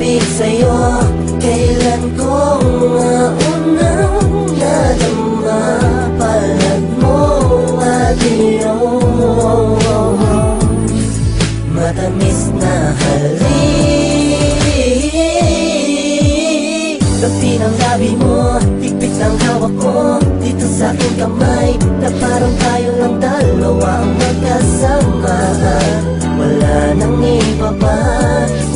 pag-ibig sa'yo, kailan kong unang nadama, palad mo at iyong matamis na halik. Tabi ng labi mo, higpit ng hawak mo dito sa aking kamay, na parang tayo lang dalawa ang magkasama. Wala nang iba pa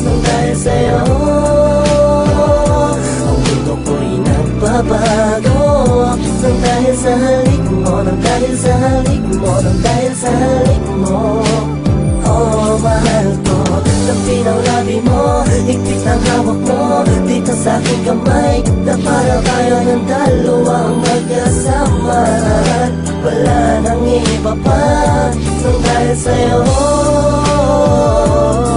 nang dahil sa'yo ang mundo ko'y nagbabago. Nang dahil sa halik mo, nang dahil sa halik mo, nang dahil sa halik mo. Oh, mahal ko, tabi ng labi mo, higpit ng hawak mo dito sa aking kamay, na para tayo ng dalawa ang magkasama. Wala nang iba pa nang dahil sa'yo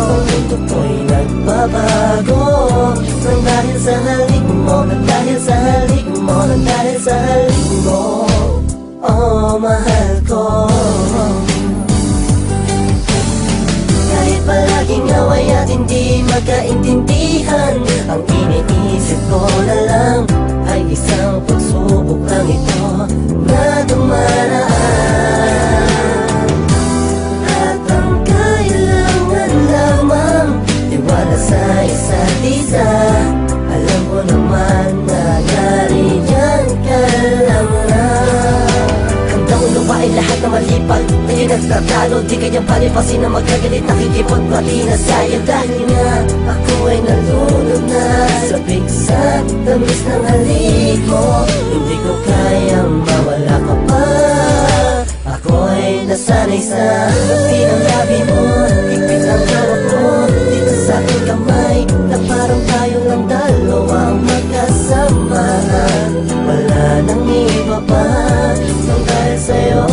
ang mundo ko'y nagbabago. Nang dahil sa halik mo, nang dahil sa halik mo, nang dahil sa halik mo. Oh, mahal ko, kahit palaging away at hindi magkaintindihan, ang iniisip ko na lang ay isang pagsubok lang ito na dumaraan. At ang kailangan lamang tiwala sa isa't isa. Alam ko naman na nariyan ka lang na. Handang unawain lahat na malipag, tayo nagtatalo, di kanyang palipasin na magkagalit, nakikipagbati na sayang. Dahil nga ako ay nalunod na sa bigsa, tamis ng halik mo, hindi ko kayang mawala ka pa. Ako ay nasanay sa tabi ng labi mo, higpit ng hawak mo dito sa aking kamay, na parang tayo lang dalawa ang magkasama. Wala nang iba pa nang dahil sa'yo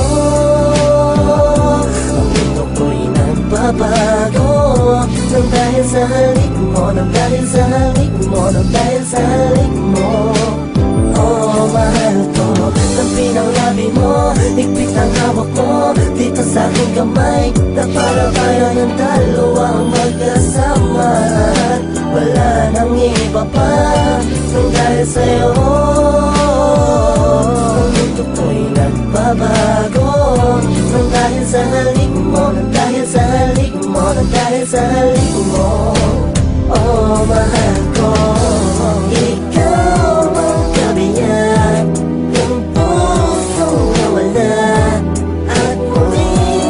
ang mundo ko'y nagbabago. Nang dahil sa halik mo, nang dahil sa halik mo, nang dahil sa halik mo. Oh, mahal ko, tabi ng labi mo, higpit ng hawak mo dito sa aking kamay, na para tayo ng dalawa ang magkasama. Wala nang iba pa nang dahil sa'yo ang mundo ko'y nagbabago. Nang dahil sa halik mo, nang dahil sa halik mo, nang dahil sa halik mo. Oh, mahal ko,